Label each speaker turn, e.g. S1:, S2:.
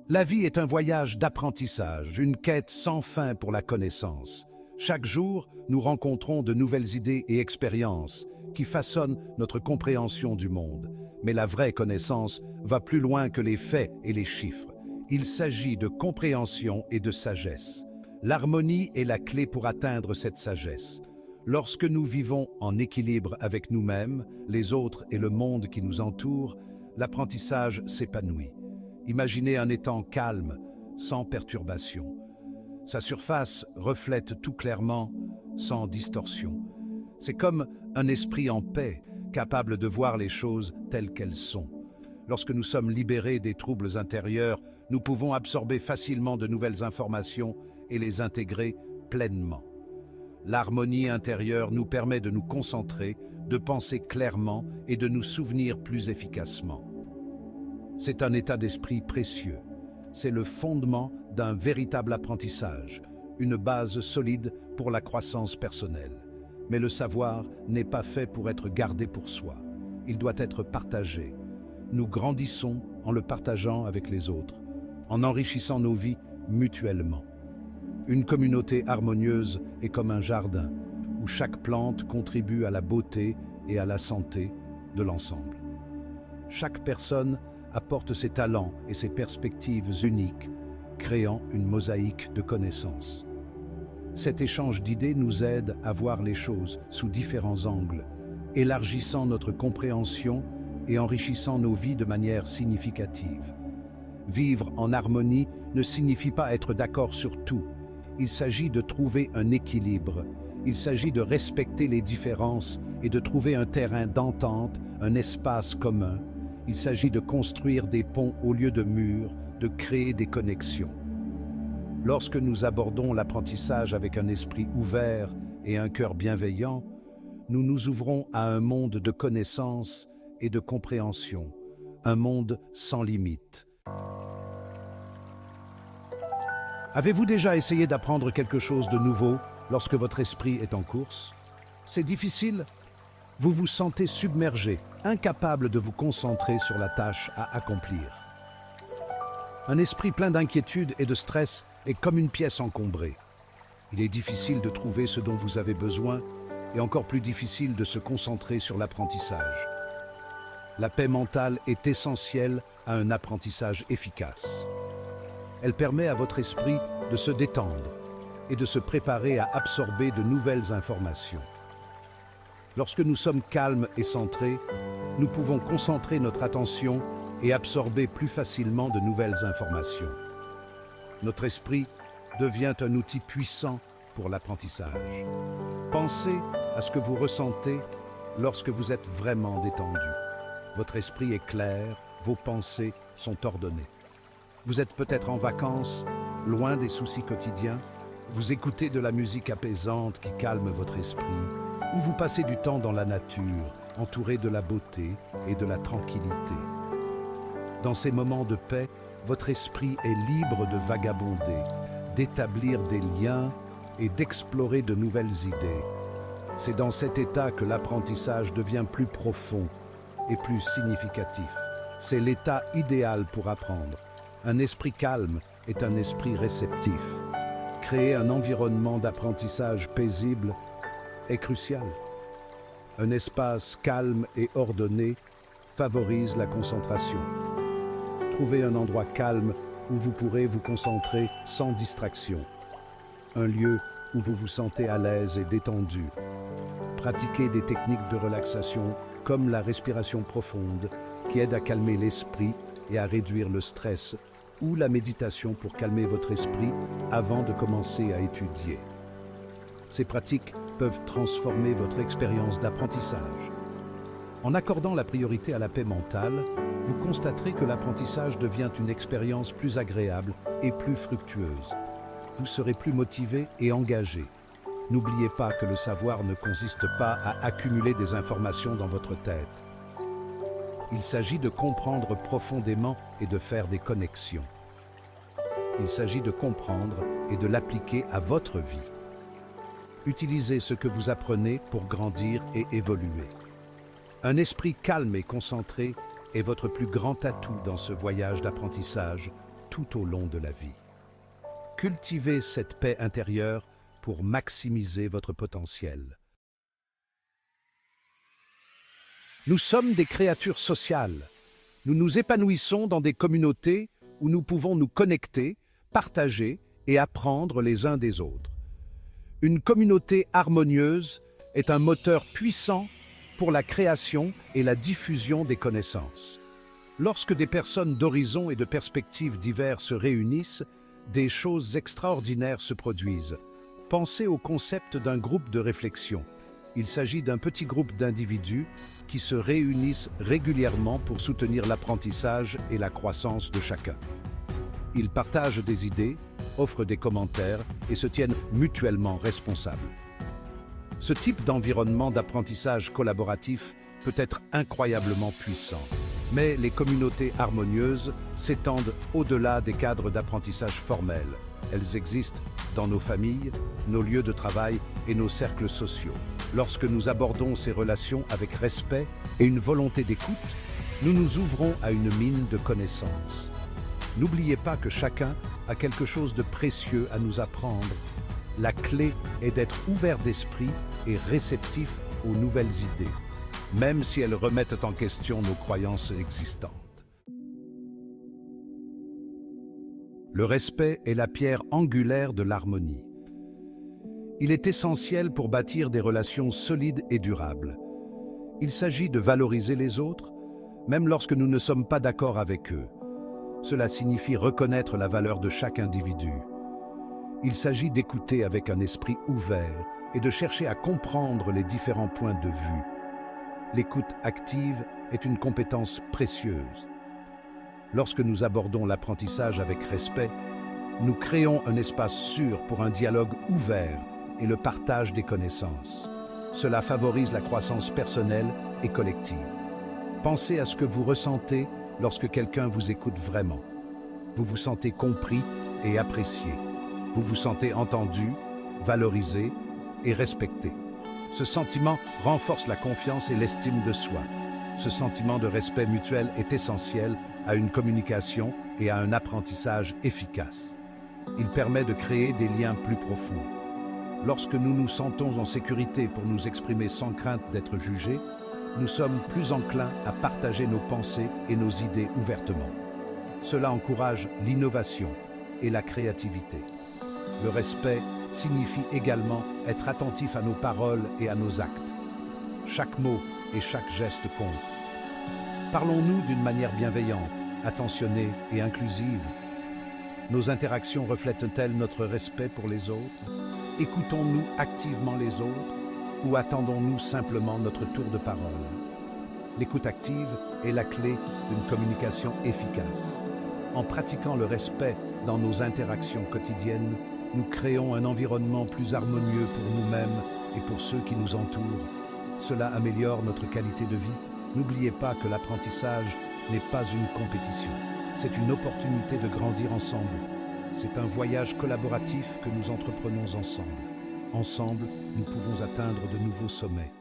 S1: La vie est un voyage d'apprentissage, une quête sans fin pour la connaissance. Chaque jour, nous rencontrons de nouvelles idées et expériences qui façonnent notre compréhension du monde. Mais la vraie connaissance va plus loin que les faits et les chiffres. Il s'agit de compréhension et de sagesse. L'harmonie est la clé pour atteindre cette sagesse. Lorsque nous vivons en équilibre avec nous-mêmes, les autres et le monde qui nous entoure, l'apprentissage s'épanouit. Imaginez un étang calme, sans perturbation. Sa surface reflète tout clairement, sans distorsion. C'est comme un esprit en paix, capable de voir les choses telles qu'elles sont. Lorsque nous sommes libérés des troubles intérieurs, nous pouvons absorber facilement de nouvelles informations et les intégrer pleinement. L'harmonie intérieure nous permet de nous concentrer, de penser clairement et de nous souvenir plus efficacement. C'est un état d'esprit précieux. C'est le fondement d'un véritable apprentissage, une base solide pour la croissance personnelle. Mais le savoir n'est pas fait pour être gardé pour soi. Il doit être partagé. Nous grandissons en le partageant avec les autres, en enrichissant nos vies mutuellement. Une communauté harmonieuse est comme un jardin, où chaque plante contribue à la beauté et à la santé de l'ensemble. Chaque personne apporte ses talents et ses perspectives uniques, créant une mosaïque de connaissances. Cet échange d'idées nous aide à voir les choses sous différents angles, élargissant notre compréhension et enrichissant nos vies de manière significative. Vivre en harmonie ne signifie pas être d'accord sur tout. Il s'agit de trouver un équilibre. Il s'agit de respecter les différences et de trouver un terrain d'entente, un espace commun. Il s'agit de construire des ponts au lieu de murs, de créer des connexions. Lorsque nous abordons l'apprentissage avec un esprit ouvert et un cœur bienveillant, nous nous ouvrons à un monde de connaissances et de compréhension, un monde sans limite. Avez-vous déjà essayé d'apprendre quelque chose de nouveau lorsque votre esprit est en course? C'est difficile? Vous vous sentez submergé, incapable de vous concentrer sur la tâche à accomplir. Un esprit plein d'inquiétude et de stress est comme une pièce encombrée. Il est difficile de trouver ce dont vous avez besoin et encore plus difficile de se concentrer sur l'apprentissage. La paix mentale est essentielle à un apprentissage efficace. Elle permet à votre esprit de se détendre et de se préparer à absorber de nouvelles informations. Lorsque nous sommes calmes et centrés, nous pouvons concentrer notre attention et absorber plus facilement de nouvelles informations. Notre esprit devient un outil puissant pour l'apprentissage. Pensez à ce que vous ressentez lorsque vous êtes vraiment détendu. Votre esprit est clair, vos pensées sont ordonnées. Vous êtes peut-être en vacances, loin des soucis quotidiens. Vous écoutez de la musique apaisante qui calme votre esprit, ou vous passez du temps dans la nature, entouré de la beauté et de la tranquillité. Dans ces moments de paix, votre esprit est libre de vagabonder, d'établir des liens et d'explorer de nouvelles idées. C'est dans cet état que l'apprentissage devient plus profond et plus significatif. C'est l'état idéal pour apprendre. Un esprit calme est un esprit réceptif. Créer un environnement d'apprentissage paisible est crucial. Un espace calme et ordonné favorise la concentration. Trouvez un endroit calme où vous pourrez vous concentrer sans distraction. Un lieu où vous vous sentez à l'aise et détendu. Pratiquez des techniques de relaxation comme la respiration profonde qui aide à calmer l'esprit et à réduire le stress, ou la méditation pour calmer votre esprit avant de commencer à étudier. Ces pratiques peuvent transformer votre expérience d'apprentissage. En accordant la priorité à la paix mentale, vous constaterez que l'apprentissage devient une expérience plus agréable et plus fructueuse. Vous serez plus motivé et engagé. N'oubliez pas que le savoir ne consiste pas à accumuler des informations dans votre tête. Il s'agit de comprendre profondément et de faire des connexions. Il s'agit de comprendre et de l'appliquer à votre vie. Utilisez ce que vous apprenez pour grandir et évoluer. Un esprit calme et concentré est votre plus grand atout dans ce voyage d'apprentissage tout au long de la vie. Cultivez cette paix intérieure pour maximiser votre potentiel. Nous sommes des créatures sociales. Nous nous épanouissons dans des communautés où nous pouvons nous connecter, partager et apprendre les uns des autres. Une communauté harmonieuse est un moteur puissant pour la création et la diffusion des connaissances. Lorsque des personnes d'horizons et de perspectives divers se réunissent, des choses extraordinaires se produisent. Pensez au concept d'un groupe de réflexion. Il s'agit d'un petit groupe d'individus qui se réunissent régulièrement pour soutenir l'apprentissage et la croissance de chacun. Ils partagent des idées, offrent des commentaires et se tiennent mutuellement responsables. Ce type d'environnement d'apprentissage collaboratif peut être incroyablement puissant, mais les communautés harmonieuses s'étendent au-delà des cadres d'apprentissage formels. Elles existent dans nos familles, nos lieux de travail et nos cercles sociaux. Lorsque nous abordons ces relations avec respect et une volonté d'écoute, nous nous ouvrons à une mine de connaissances. N'oubliez pas que chacun a quelque chose de précieux à nous apprendre. La clé est d'être ouvert d'esprit et réceptif aux nouvelles idées, même si elles remettent en question nos croyances existantes. Le respect est la pierre angulaire de l'harmonie. Il est essentiel pour bâtir des relations solides et durables. Il s'agit de valoriser les autres, même lorsque nous ne sommes pas d'accord avec eux. Cela signifie reconnaître la valeur de chaque individu. Il s'agit d'écouter avec un esprit ouvert et de chercher à comprendre les différents points de vue. L'écoute active est une compétence précieuse. Lorsque nous abordons l'apprentissage avec respect, nous créons un espace sûr pour un dialogue ouvert et le partage des connaissances. Cela favorise la croissance personnelle et collective. Pensez à ce que vous ressentez lorsque quelqu'un vous écoute vraiment. Vous vous sentez compris et apprécié. Vous vous sentez entendu, valorisé et respecté. Ce sentiment renforce la confiance et l'estime de soi. Ce sentiment de respect mutuel est essentiel à une communication et à un apprentissage efficace. Il permet de créer des liens plus profonds. Lorsque nous nous sentons en sécurité pour nous exprimer sans crainte d'être jugés, nous sommes plus enclins à partager nos pensées et nos idées ouvertement. Cela encourage l'innovation et la créativité. Le respect signifie également être attentif à nos paroles et à nos actes. Chaque mot et chaque geste compte. Parlons-nous d'une manière bienveillante, attentionnée et inclusive. Nos interactions reflètent-elles notre respect pour les autres? Écoutons-nous activement les autres ou attendons-nous simplement notre tour de parole? L'écoute active est la clé d'une communication efficace. En pratiquant le respect dans nos interactions quotidiennes, nous créons un environnement plus harmonieux pour nous-mêmes et pour ceux qui nous entourent. Cela améliore notre qualité de vie. N'oubliez pas que l'apprentissage n'est pas une compétition. C'est une opportunité de grandir ensemble. C'est un voyage collaboratif que nous entreprenons ensemble. Ensemble, nous pouvons atteindre de nouveaux sommets.